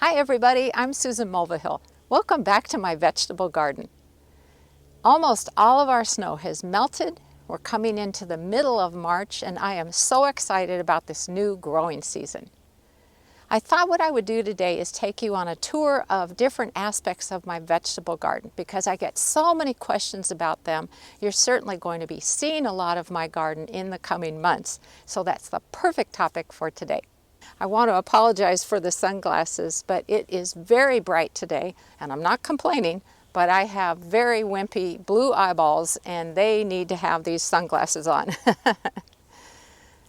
Hi everybody, I'm Susan Mulvihill. Welcome back to my vegetable garden. Almost all of our snow has melted. We're coming into the middle of March and I am so excited about this new growing season. I thought what I would do today is take you on a tour of different aspects of my vegetable garden because I get so many questions about them. You're certainly going to be seeing a lot of my garden in the coming months, so that's the perfect topic for today. I want to apologize for the sunglasses, but it is very bright today, and I'm not complaining, but I have very wimpy blue eyeballs, and they need to have these sunglasses on.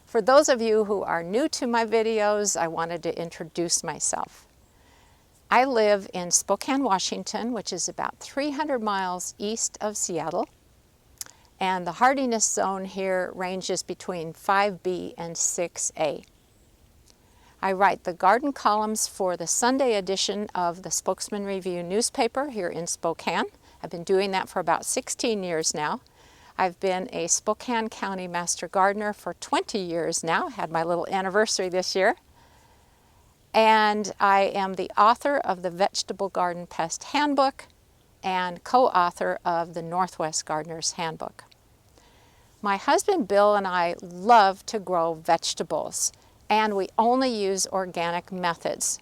For those of you who are new to my videos, I wanted to introduce myself. I live in Spokane, Washington, which is about 300 miles east of Seattle, and the hardiness zone here ranges between 5B and 6A. I write the garden columns for the Sunday edition of the Spokesman Review newspaper here in Spokane. I've been doing that for about 16 years now. I've been a Spokane County Master Gardener for 20 years now, had my little anniversary this year. And I am the author of the Vegetable Garden Pest Handbook and co-author of the Northwest Gardener's Handbook. My husband Bill and I love to grow vegetables, and we only use organic methods.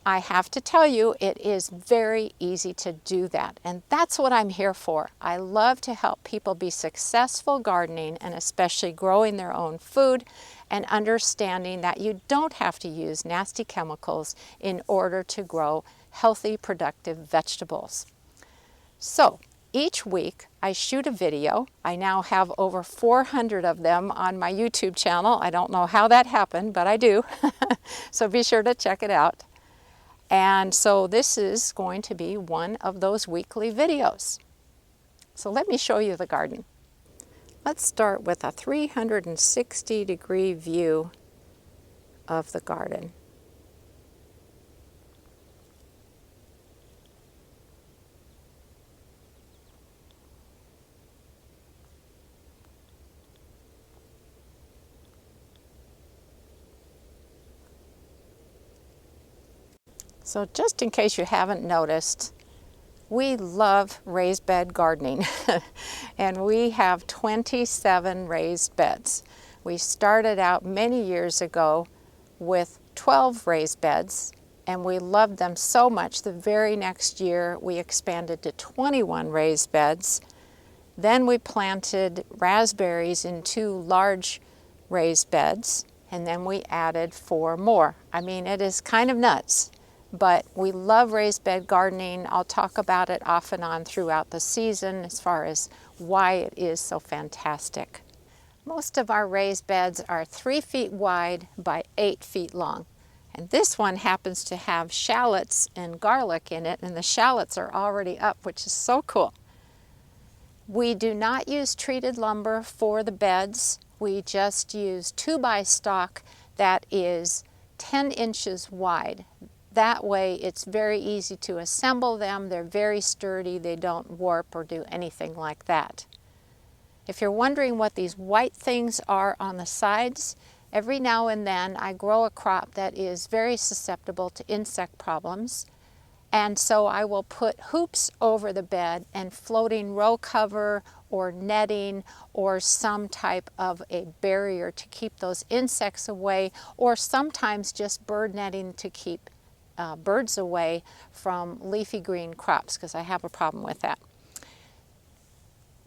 I have to tell you, it is very easy to do that, and that's what I'm here for. I love to help people be successful gardening and especially growing their own food and understanding that you don't have to use nasty chemicals in order to grow healthy, productive vegetables. So, each week I shoot a video. I now have over 400 of them on my YouTube channel. I don't know how that happened, but I do. So be sure to check it out. And so this is going to be one of those weekly videos. So let me show you the garden. Let's start with a 360-degree view of the garden. So just in case you haven't noticed, we love raised bed gardening and we have 27 raised beds. We started out many years ago with 12 raised beds and we loved them so much the very next year we expanded to 21 raised beds. Then we planted raspberries in 2 large raised beds and then we added 4 more. I mean, it is kind of nuts. But we love raised bed gardening. I'll talk about it off and on throughout the season as far as why it is so fantastic. Most of our raised beds are 3 feet wide by 8 feet long. And this one happens to have shallots and garlic in it, and the shallots are already up, which is so cool. We do not use treated lumber for the beds. We just use 2x stock that is 10 inches wide. That way it's very easy to assemble them. They're very sturdy. They don't warp or do anything like that. If you're wondering what these white things are on the sides, every now and then I grow a crop that is very susceptible to insect problems. And so I will put hoops over the bed and floating row cover or netting or some type of a barrier to keep those insects away, or sometimes just bird netting to keep birds away from leafy green crops, because I have a problem with that.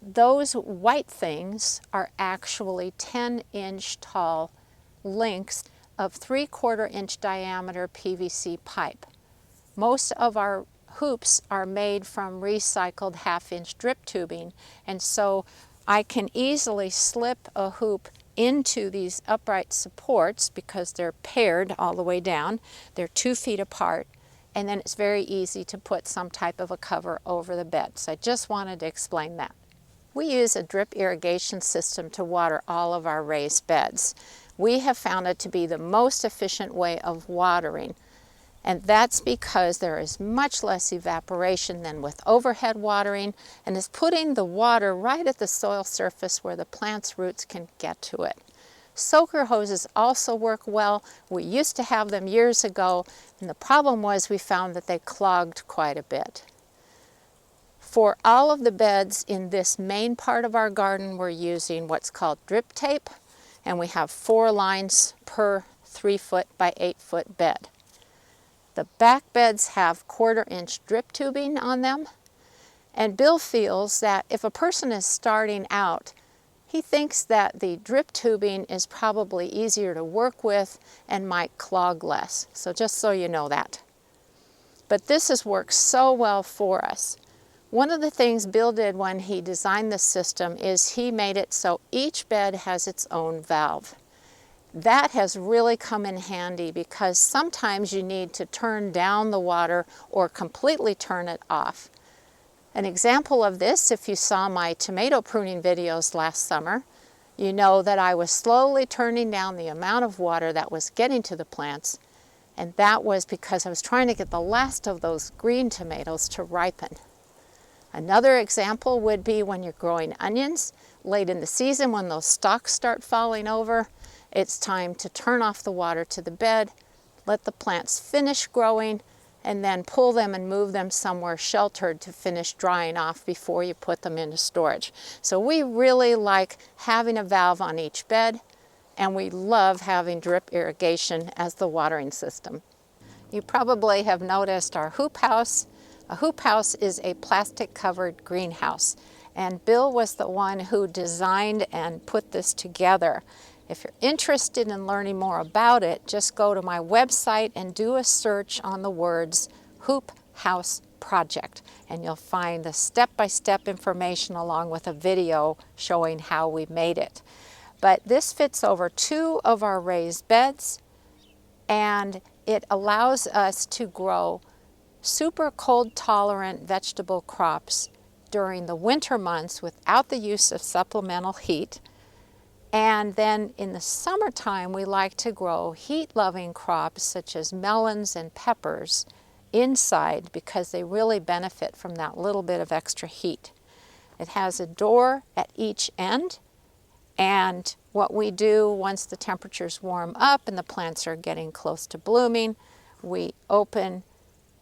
Those white things are actually 10-inch tall links of 3/4 inch diameter PVC pipe. Most of our hoops are made from recycled 1/2-inch drip tubing, and so I can easily slip a hoop into these upright supports because they're paired all the way down. They're 2 feet apart, and then it's very easy to put some type of a cover over the bed. So I just wanted to explain that. We use a drip irrigation system to water all of our raised beds. We have found it to be the most efficient way of watering. And that's because there is much less evaporation than with overhead watering, and is putting the water right at the soil surface where the plant's roots can get to it. Soaker hoses also work well. We used to have them years ago, and the problem was we found that they clogged quite a bit. For all of the beds in this main part of our garden, we're using what's called drip tape, and we have 4 lines per 3-foot by 8-foot bed. The back beds have 1/4-inch drip tubing on them, and Bill feels that if a person is starting out, he thinks that the drip tubing is probably easier to work with and might clog less. So just so you know that. But this has worked so well for us. One of the things Bill did when he designed this system is he made it so each bed has its own valve. That has really come in handy because sometimes you need to turn down the water or completely turn it off. An example of this, if you saw my tomato pruning videos last summer, you know that I was slowly turning down the amount of water that was getting to the plants, and that was because I was trying to get the last of those green tomatoes to ripen. Another example would be when you're growing onions late in the season when those stalks start falling over. It's time to turn off the water to the bed, let the plants finish growing, and then pull them and move them somewhere sheltered to finish drying off before you put them into storage. So we really like having a valve on each bed, and we love having drip irrigation as the watering system. You probably have noticed our hoop house. A hoop house is a plastic covered greenhouse, and Bill was the one who designed and put this together. If you're interested in learning more about it, just go to my website and do a search on the words Hoop House Project, and you'll find the step-by-step information along with a video showing how we made it. But this fits over 2 of our raised beds, and it allows us to grow super cold tolerant vegetable crops during the winter months without the use of supplemental heat. And then in the summertime, we like to grow heat-loving crops such as melons and peppers inside because they really benefit from that little bit of extra heat. It has a door at each end, and what we do once the temperatures warm up and the plants are getting close to blooming, we open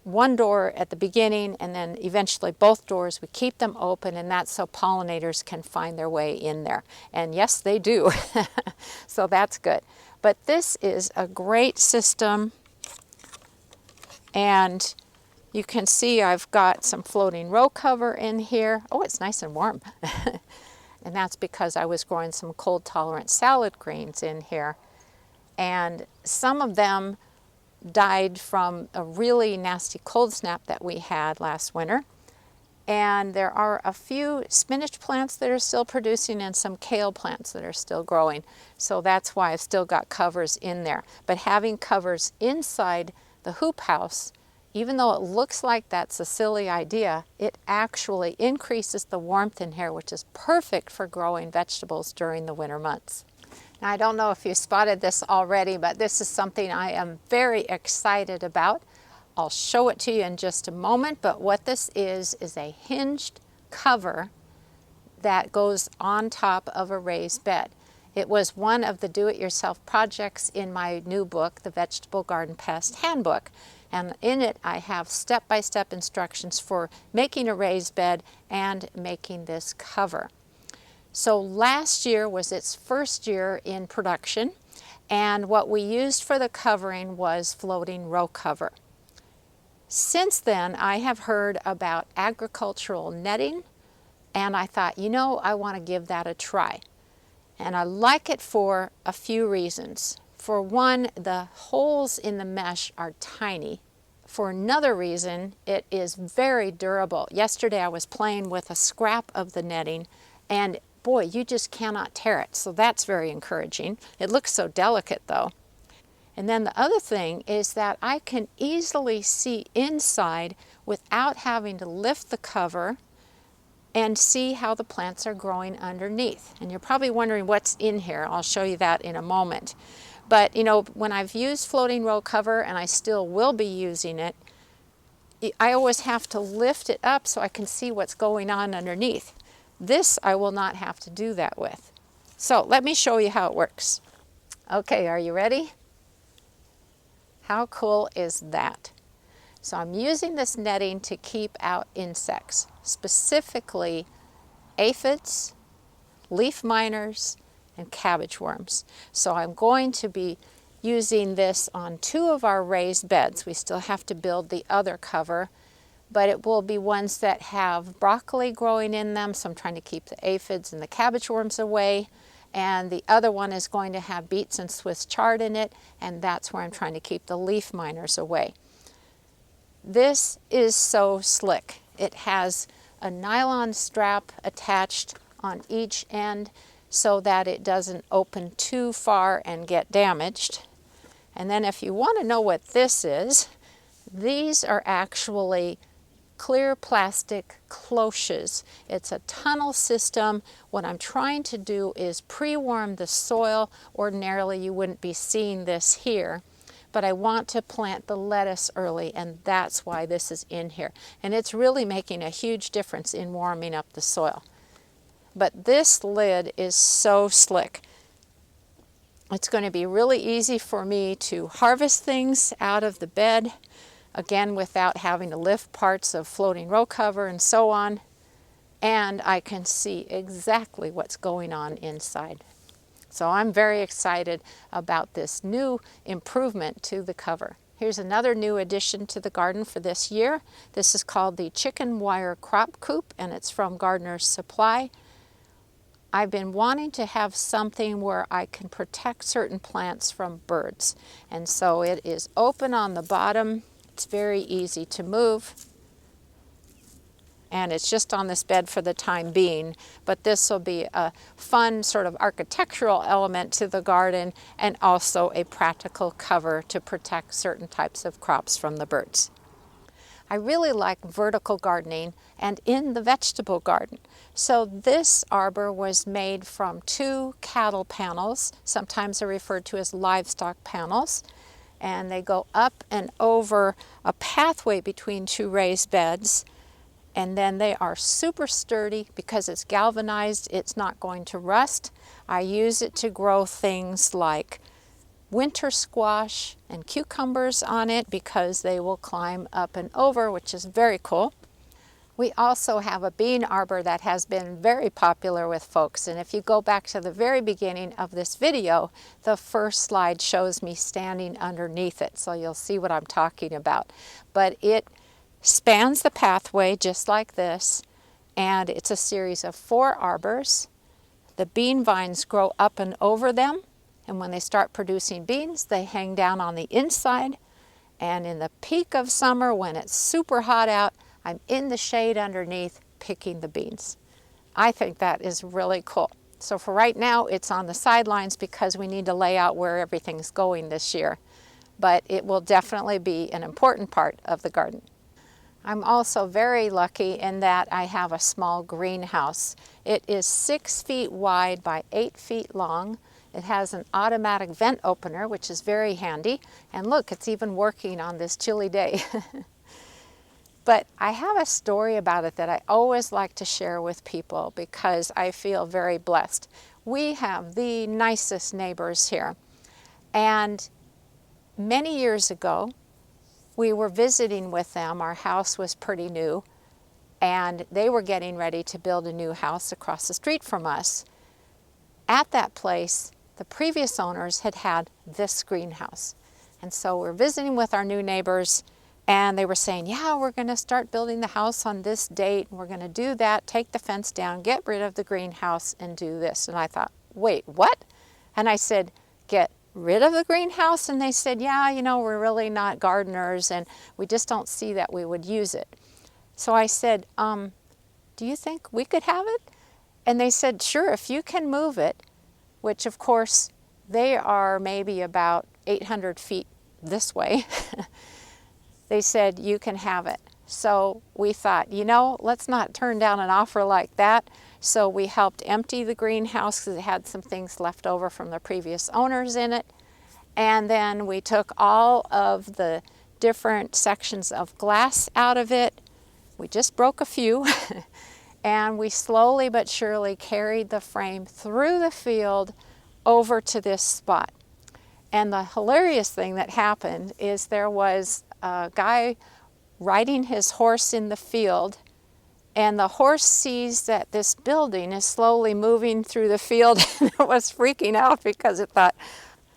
one door at the beginning and then eventually both doors. We keep them open, and that's so pollinators can find their way in there. And yes, they do. So that's good. But this is a great system, and you can see I've got some floating row cover in here. Oh, it's nice and warm. And that's because I was growing some cold tolerant salad greens in here. And some of them died from a really nasty cold snap that we had last winter. And there are a few spinach plants that are still producing and some kale plants that are still growing. So that's why I've still got covers in there. But having covers inside the hoop house, even though it looks like that's a silly idea, it actually increases the warmth in here, which is perfect for growing vegetables during the winter months. Now, I don't know if you spotted this already, but this is something I am very excited about. I'll show it to you in just a moment, but what this is a hinged cover that goes on top of a raised bed. It was one of the do-it-yourself projects in my new book, The Vegetable Garden Pest Handbook. And in it, I have step-by-step instructions for making a raised bed and making this cover. So last year was its first year in production, and what we used for the covering was floating row cover. Since then, I have heard about agricultural netting, and I thought, you know, I want to give that a try. And I like it for a few reasons. For one, the holes in the mesh are tiny. For another reason, it is very durable. Yesterday I was playing with a scrap of the netting, and boy, you just cannot tear it. So that's very encouraging. It looks so delicate though. And then the other thing is that I can easily see inside without having to lift the cover and see how the plants are growing underneath. And you're probably wondering what's in here. I'll show you that in a moment. But you know, when I've used floating row cover, and I still will be using it, I always have to lift it up so I can see what's going on underneath. This I will not have to do that with. So let me show you how it works. Okay, are you ready? How cool is that? So I'm using this netting to keep out insects, specifically aphids, leaf miners, and cabbage worms. So I'm going to be using this on 2 of our raised beds. We still have to build the other cover, but it will be ones that have broccoli growing in them, so I'm trying to keep the aphids and the cabbage worms away. And the other one is going to have beets and Swiss chard in it, and that's where I'm trying to keep the leaf miners away. This is so slick. It has a nylon strap attached on each end so that it doesn't open too far and get damaged. And then if you want to know what this is, these are actually clear plastic cloches. It's a tunnel system. What I'm trying to do is pre-warm the soil. Ordinarily you wouldn't be seeing this here, but I want to plant the lettuce early, and that's why this is in here. And it's really making a huge difference in warming up the soil. But this lid is so slick. It's going to be really easy for me to harvest things out of the bed, again without having to lift parts of floating row cover and so on. And I can see exactly what's going on inside. So I'm very excited about this new improvement to the cover. Here's another new addition to the garden for this year. This is called the chicken wire crop coop, and it's from Gardener's Supply. I've been wanting to have something where I can protect certain plants from birds. And so it is open on the bottom. It's very easy to move. And it's just on this bed for the time being. But this will be a fun sort of architectural element to the garden, and also a practical cover to protect certain types of crops from the birds. I really like vertical gardening and in the vegetable garden. So this arbor was made from 2 cattle panels. Sometimes they're referred to as livestock panels. And they go up and over a pathway between 2 raised beds. And then they are super sturdy because it's galvanized. It's not going to rust. I use it to grow things like winter squash and cucumbers on it because they will climb up and over, which is very cool. We also have a bean arbor that has been very popular with folks, and if you go back to the very beginning of this video, the first slide shows me standing underneath it, so you'll see what I'm talking about. But it spans the pathway just like this, and it's a series of 4 arbors. The bean vines grow up and over them, and when they start producing beans, they hang down on the inside. And in the peak of summer, when it's super hot out, I'm in the shade underneath picking the beans. I think that is really cool. So for right now, it's on the sidelines because we need to lay out where everything's going this year. But it will definitely be an important part of the garden. I'm also very lucky in that I have a small greenhouse. It is 6 feet wide by 8 feet long. It has an automatic vent opener, which is very handy. And look, it's even working on this chilly day. But I have a story about it that I always like to share with people because I feel very blessed. We have the nicest neighbors here. And many years ago, we were visiting with them. Our house was pretty new, and they were getting ready to build a new house across the street from us. At that place, the previous owners had had this greenhouse. And so we're visiting with our new neighbors, and they were saying, yeah, we're going to start building the house on this date, and we're going to do that, take the fence down, get rid of the greenhouse, and do this. And I thought, wait, what? And I said, get rid of the greenhouse? And they said, yeah, you know, we're really not gardeners, and we just don't see that we would use it. So I said, do you think we could have it? And they said, sure, if you can move it, which of course they are maybe about 800 feet this way. They said, you can have it. So we thought, you know, let's not turn down an offer like that. So we helped empty the greenhouse because it had some things left over from the previous owners in it. And then we took all of the different sections of glass out of it. We just broke a few. And we slowly but surely carried the frame through the field over to this spot. And the hilarious thing that happened is there was a guy riding his horse in the field, and the horse sees that this building is slowly moving through the field, and it was freaking out because it thought,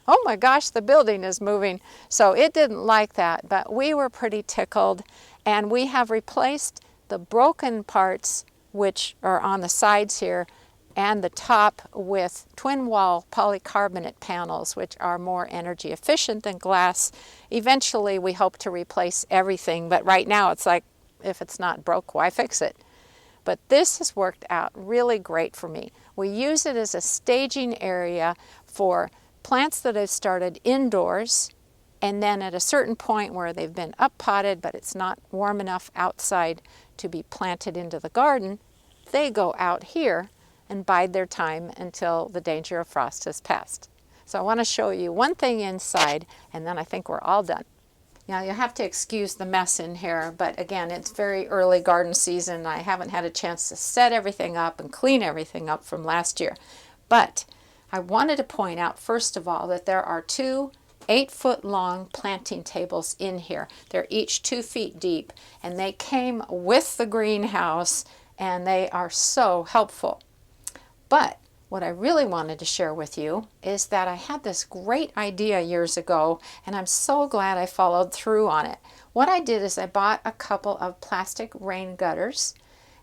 oh my gosh, the building is moving. So it didn't like that, but we were pretty tickled, and we have replaced the broken parts, which are on the sides here, and the top with twin wall polycarbonate panels, which are more energy efficient than glass. Eventually we hope to replace everything, but right now it's like, if it's not broke, why fix it? But this has worked out really great for me. We use it as a staging area for plants that have started indoors, and then at a certain point where they've been up potted but it's not warm enough outside to be planted into the garden, they go out here and bide their time until the danger of frost has passed. So I want to show you one thing inside, and then I think we're all done. Now you'll have to excuse the mess in here, but again, it's very early garden season. I haven't had a chance to set everything up and clean everything up from last year. But I wanted to point out, first of all, that there are 2 8-foot long planting tables in here. They're each 2 feet deep, and they came with the greenhouse, and they are so helpful. But what I really wanted to share with you is that I had this great idea years ago, and I'm so glad I followed through on it. What I did is I bought a couple of plastic rain gutters,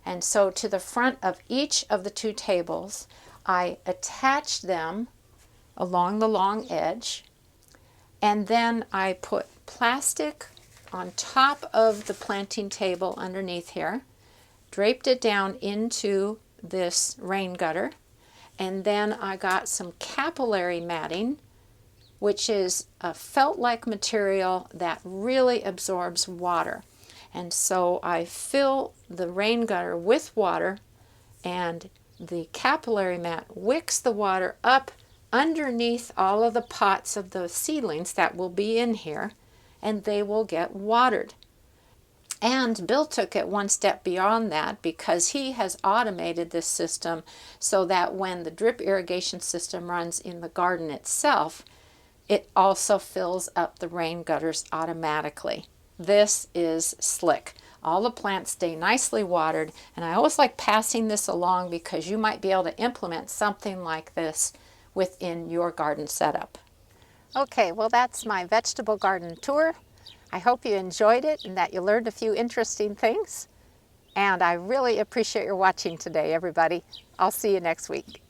and so to the front of each of the 2 tables, I attached them along the long edge, and then I put plastic on top of the planting table underneath here, draped it down into this rain gutter, and then I got some capillary matting, which is a felt-like material that really absorbs water. And so I fill the rain gutter with water, and the capillary mat wicks the water up underneath all of the pots of the seedlings that will be in here, and they will get watered. And Bill took it one step beyond that because he has automated this system so that when the drip irrigation system runs in the garden itself, it also fills up the rain gutters automatically. This is slick. All the plants stay nicely watered, and I always like passing this along because you might be able to implement something like this within your garden setup. Okay, well that's my vegetable garden tour. I hope you enjoyed it and that you learned a few interesting things. And I really appreciate your watching today, everybody. I'll see you next week.